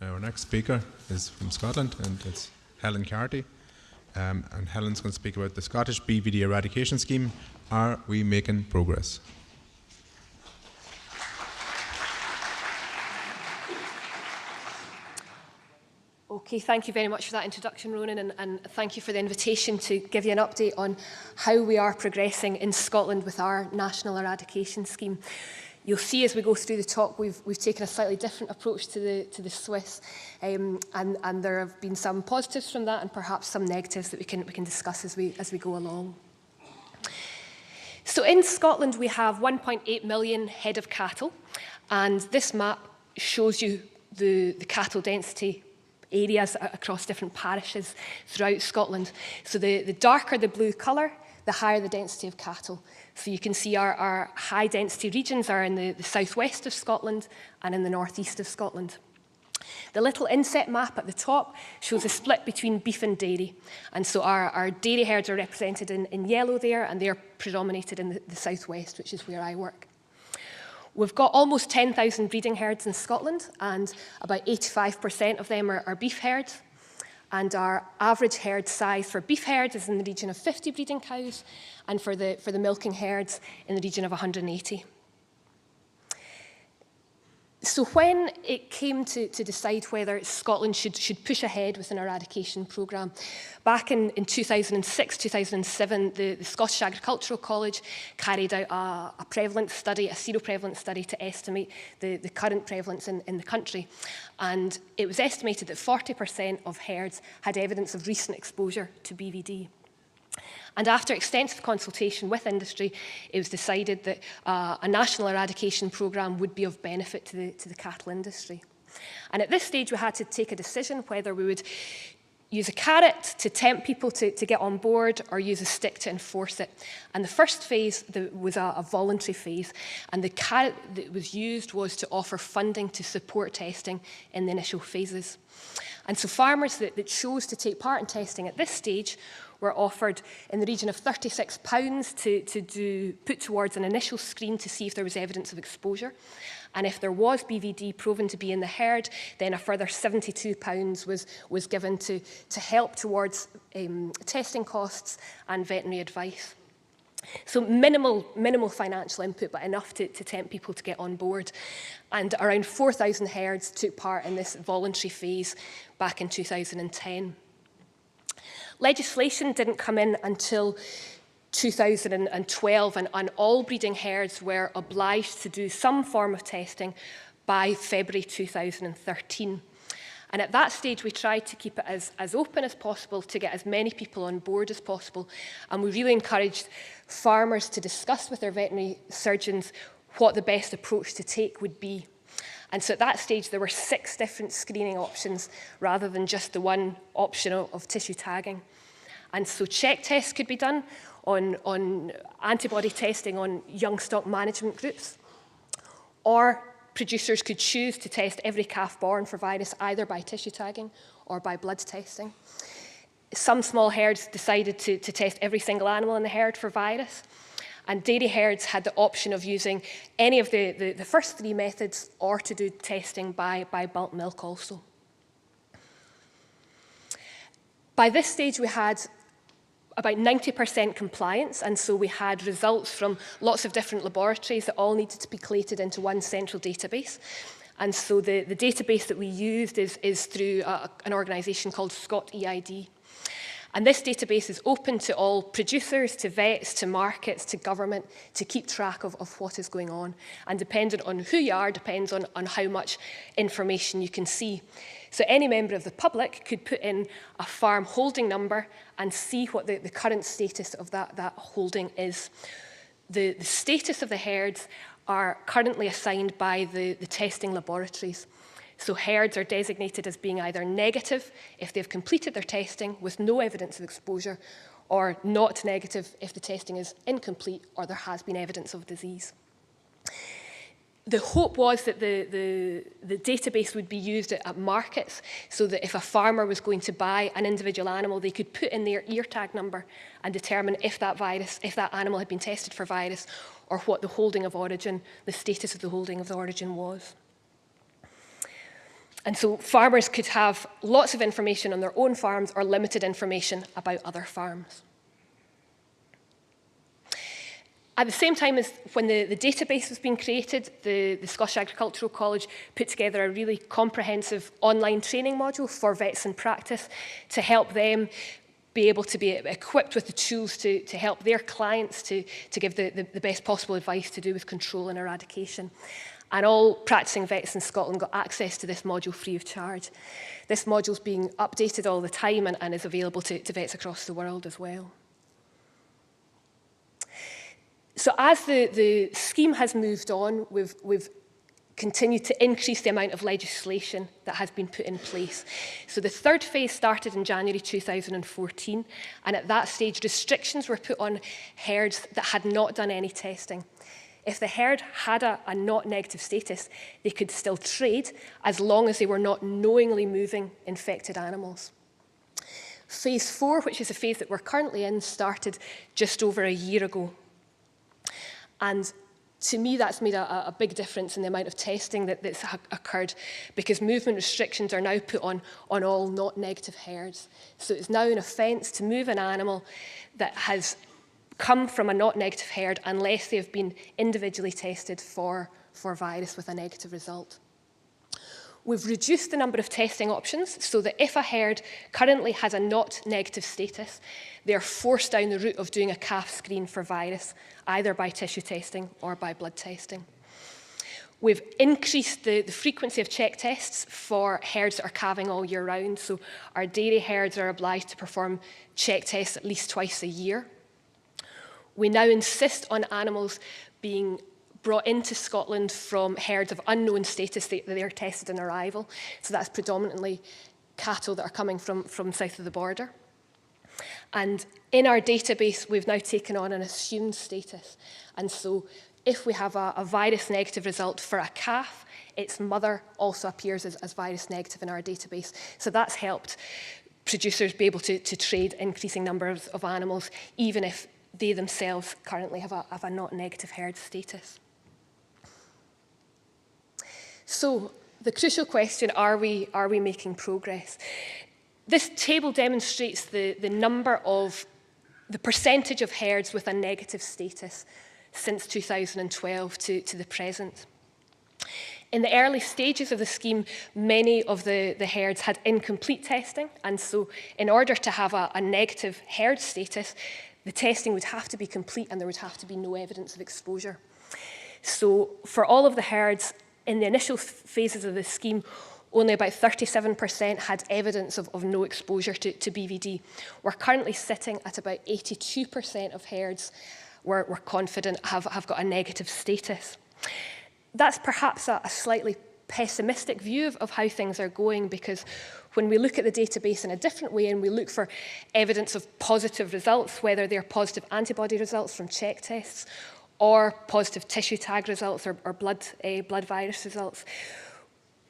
Our next speaker is from Scotland, and it's Helen Carty. And Helen's going to speak about the Scottish BVDV Eradication Scheme. Are we making progress? Okay, thank you very much for that introduction, Ronan, and thank you for the invitation to give you an update on how we are progressing in Scotland with our National Eradication Scheme. You'll see as we go through the talk, we've taken a slightly different approach to the Swiss, and there have been some positives from that and perhaps some negatives that we can discuss as we go along. So in Scotland, we have 1.8 million head of cattle, and this map shows you the cattle density areas across different parishes throughout Scotland. So the darker the blue colour, the higher the density of cattle. So you can see our high density regions are in the southwest of Scotland and in the northeast of Scotland. The little inset map at the top shows a split between beef and dairy. And so our dairy herds are represented in yellow there, and they're predominated in the southwest, which is where I work. We've got almost 10,000 breeding herds in Scotland, and about 85% of them are beef herds. And our average herd size for beef herds is in the region of 50 breeding cows, and for the milking herds in the region of 180. So when it came to decide whether Scotland should push ahead with an eradication programme, back in 2006, 2007, the Scottish Agricultural College carried out a prevalence study, a seroprevalence study, to estimate the current prevalence in the country. And it was estimated that 40% of herds had evidence of recent exposure to BVD. And after extensive consultation with industry, it was decided that a national eradication programme would be of benefit to the cattle industry. And at this stage, we had to take a decision whether we would use a carrot to tempt people to get on board, or use a stick to enforce it. And the first phase was a voluntary phase, and the carrot that was used was to offer funding to support testing in the initial phases. And so farmers that chose to take part in testing at this stage were offered in the region of £36 to put towards an initial screen to see if there was evidence of exposure. And if there was BVD proven to be in the herd, then a further £72 was given to help towards testing costs and veterinary advice. So minimal financial input, but enough to tempt people to get on board. And around 4,000 herds took part in this voluntary phase back in 2010. Legislation didn't come in until 2012, and all breeding herds were obliged to do some form of testing by February 2013. And at that stage, we tried to keep it as open as possible to get as many people on board as possible. And we really encouraged farmers to discuss with their veterinary surgeons what the best approach to take would be. And so at that stage, there were 6 different screening options rather than just the one option of tissue tagging. And so check tests could be done on antibody testing on young stock management groups, or producers could choose to test every calf born for virus either by tissue tagging or by blood testing. Some small herds decided to test every single animal in the herd for virus, and dairy herds had the option of using any of the first 3 methods, or to do testing by bulk milk also. By this stage, we had about 90% compliance, and so we had results from lots of different laboratories that all needed to be collated into one central database. And so the database that we used is through an organisation called Scott EID. And this database is open to all producers, to vets, to markets, to government, to keep track of what is going on. And dependent on who you are, depends on how much information you can see. So any member of the public could put in a farm holding number and see what the current status of that holding is. The status of the herds are currently assigned by the testing laboratories. So herds are designated as being either negative if they've completed their testing with no evidence of exposure, or not negative if the testing is incomplete or there has been evidence of disease. The hope was that the database would be used at markets, so that if a farmer was going to buy an individual animal, they could put in their ear tag number and determine if that animal had been tested for virus, or what the holding of origin, the status of the holding of the origin was. And so farmers could have lots of information on their own farms or limited information about other farms. At the same time as when the database was being created, the Scottish Agricultural College put together a really comprehensive online training module for vets in practice to help them be able to be equipped with the tools to help their clients to give the best possible advice to do with control and eradication. And all practicing vets in Scotland got access to this module free of charge. This module is being updated all the time and is available to vets across the world as well. So as the scheme has moved on, we've continued to increase the amount of legislation that has been put in place. So the third phase started in January 2014, and at that stage restrictions were put on herds that had not done any testing. If the herd had a not negative status, they could still trade as long as they were not knowingly moving infected animals. Phase 4, which is the phase that we're currently in, started just over a year ago. And to me, that's made a big difference in the amount of testing that's occurred, because movement restrictions are now put on all not negative herds. So it's now an offence to move an animal that has come from a not negative herd unless they have been individually tested for virus with a negative result. We've reduced the number of testing options so that if a herd currently has a not negative status, they're forced down the route of doing a calf screen for virus, either by tissue testing or by blood testing. We've increased the frequency of check tests for herds that are calving all year round. So our dairy herds are obliged to perform check tests at least twice a year. We now insist on animals being brought into Scotland from herds of unknown status that they are tested on arrival. So that's predominantly cattle that are coming from south of the border. And in our database, we've now taken on an assumed status. And so if we have a virus negative result for a calf, its mother also appears as virus negative in our database. So that's helped producers be able to trade increasing numbers of animals, even if they themselves currently have a not negative herd status. So the crucial question, are we making progress? This table demonstrates the percentage of herds with a negative status since 2012 to the present. In the early stages of the scheme, many of the herds had incomplete testing, and so in order to have a negative herd status, the testing would have to be complete and there would have to be no evidence of exposure. So for all of the herds in the initial phases of the scheme, only about 37% had evidence of no exposure to BVD. We're currently sitting at about 82% of herds we're confident have got a negative status. That's perhaps a slightly pessimistic view of how things are going, because when we look at the database in a different way and we look for evidence of positive results, whether they're positive antibody results from check tests or positive tissue tag results or blood virus results,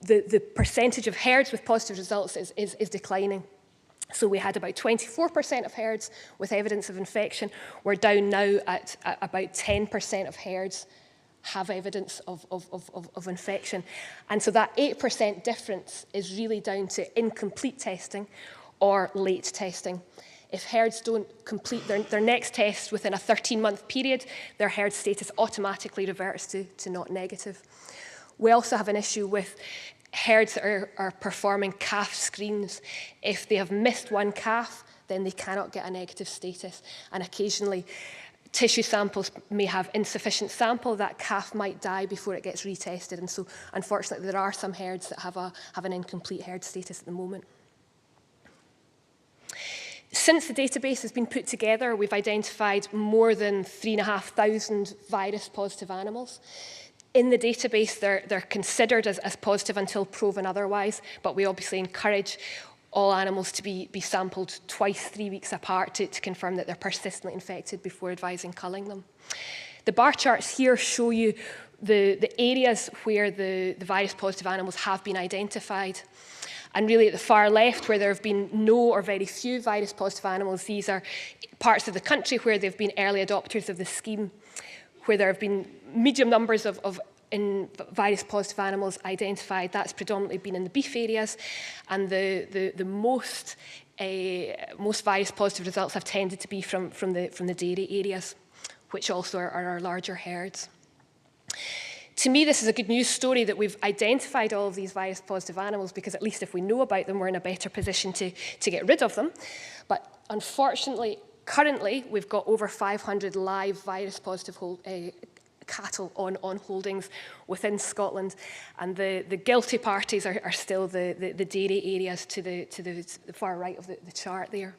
the percentage of herds with positive results is declining. So we had about 24% of herds with evidence of infection. We're down now at about 10% of herds have evidence of infection. And so that 8% difference is really down to incomplete testing or late testing. If herds don't complete their next test within a 13-month period, their herd status automatically reverts to not negative. We also have an issue with herds that are performing calf screens. If they have missed one calf, then they cannot get a negative status. And occasionally, tissue samples may have insufficient sample. That calf might die before it gets retested. And so, unfortunately, there are some herds that have an incomplete herd status at the moment. Since the database has been put together, we've identified more than 3,500 virus-positive animals. In the database, they're considered as positive until proven otherwise, but we obviously encourage all animals to be sampled twice, 3 weeks apart to confirm that they're persistently infected before advising culling them. The bar charts here show you the areas where the virus-positive animals have been identified. And really at the far left, where there have been no or very few virus-positive animals, these are parts of the country where they've been early adopters of the scheme. Where there have been medium numbers of in virus positive animals identified, that's predominantly been in the beef areas, and the most virus positive results have tended to be from the dairy areas, which also are our larger herds. To me, this is a good news story that we've identified all of these virus positive animals, because at least if we know about them, we're in a better position to get rid of them. But unfortunately, currently, we've got over 500 live virus positive cattle on holdings within Scotland, and the guilty parties are still the dairy areas to the far right of the chart there.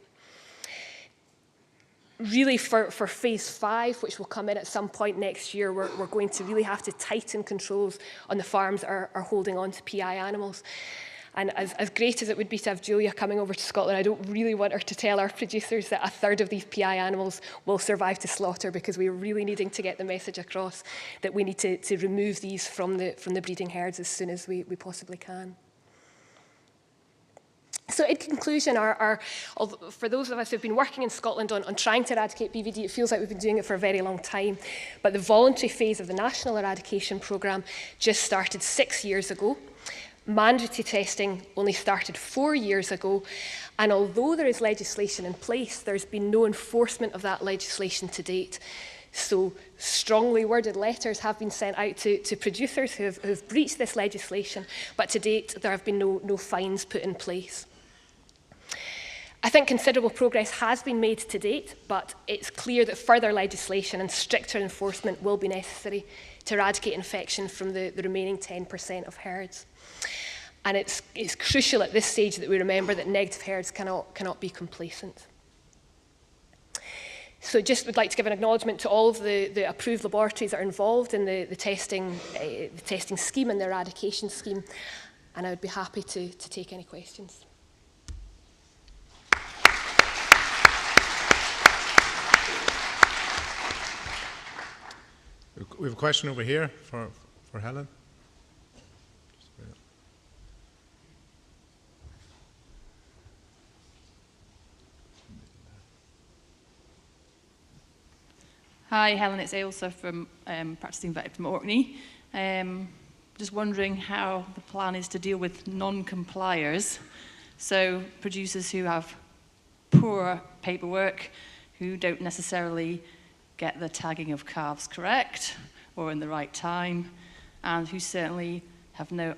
Really, for phase 5, which will come in at some point next year, we're going to really have to tighten controls on the farms that are holding on to PI animals. And as great as it would be to have Julia coming over to Scotland, I don't really want her to tell our producers that a third of these PI animals will survive to slaughter, because we're really needing to get the message across that we need to remove these from the breeding herds as soon as we possibly can. So in conclusion, for those of us who've been working in Scotland on trying to eradicate BVD, it feels like we've been doing it for a very long time. But the voluntary phase of the National Eradication Programme just started 6 years ago. Mandatory testing only started 4 years ago. And although there is legislation in place, there's been no enforcement of that legislation to date. So strongly worded letters have been sent out to producers who have breached this legislation, but to date there have been no fines put in place. I think considerable progress has been made to date, but it's clear that further legislation and stricter enforcement will be necessary to eradicate infection from the remaining 10% of herds. And it's crucial at this stage that we remember that negative herds cannot be complacent. So just would like to give an acknowledgement to all of the approved laboratories that are involved in the testing scheme and the eradication scheme, and I would be happy to take any questions. We have a question over here for Helen. Hi, Helen, it's Ailsa from practicing vet from Orkney. Just wondering how the plan is to deal with non-compliers, so producers who have poor paperwork, who don't necessarily get the tagging of calves correct or in the right time, and who certainly have no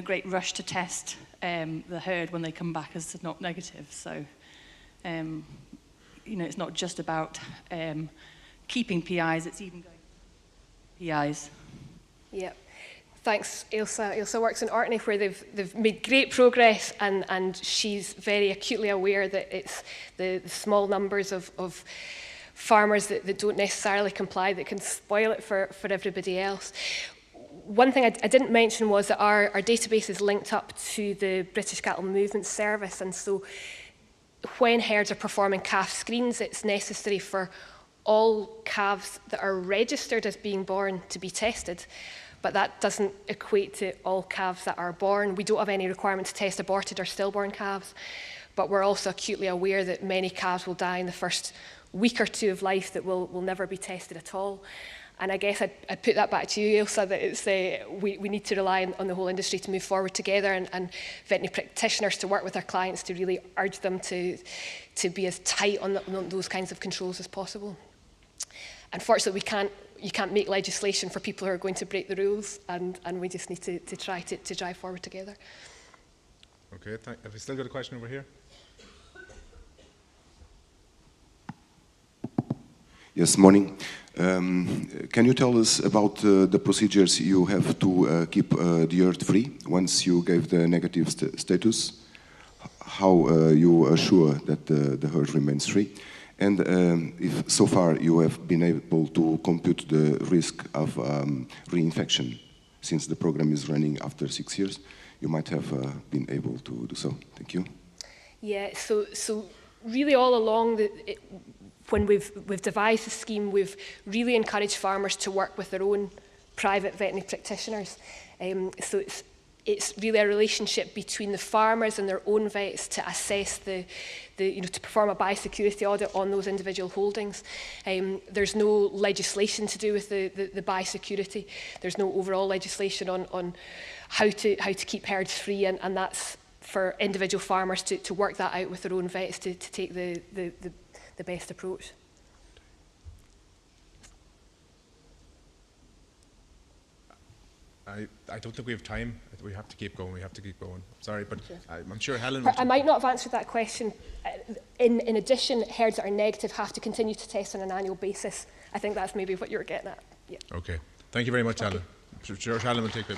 great rush to test the herd when they come back as not negative. So, you know, it's not just about keeping PIs, it's even going PIs. Yeah. Thanks, Ailsa. Ailsa works in Orkney, where they've made great progress, and she's very acutely aware that it's the small numbers of farmers that don't necessarily comply that can spoil it for everybody else. One thing I didn't mention was that our database is linked up to the British Cattle Movement Service, and so when herds are performing calf screens, it's necessary for all calves that are registered as being born to be tested. But that doesn't equate to all calves that are born. We don't have any requirement to test aborted or stillborn calves, but we're also acutely aware that many calves will die in the first week or two of life that will never be tested at all. And I guess I'd put that back to you, Ailsa, that it's, we need to rely on the whole industry to move forward together, and veterinary practitioners to work with our clients to really urge them to be as tight on those kinds of controls as possible. Unfortunately, you can't make legislation for people who are going to break the rules, and we just need to try to drive forward together. Okay, have we still got a question over here? Yes, morning. Can you tell us about the procedures you have to keep the herd free once you gave the negative status? How you assure that the herd remains free? And if so far you have been able to compute the risk of reinfection, since the program is running after 6 years, you might have been able to do so. Thank you. Yeah, so really all along, when we've devised the scheme, we've really encouraged farmers to work with their own private veterinary practitioners. So it's really a relationship between the farmers and their own vets to assess to perform a biosecurity audit on those individual holdings. There's no legislation to do with the biosecurity. There's no overall legislation on how to keep herds free, and that's for individual farmers to work that out with their own vets to take the best approach. I don't think we have time. We have to keep going. We have to keep going. Sorry, but Sure. I'm sure Helen... I might not have answered that question. In addition, herds that are negative have to continue to test on an annual basis. I think that's maybe what you're getting at. Yeah. Okay. Thank you very much, Helen. I'm sure Helen will take it.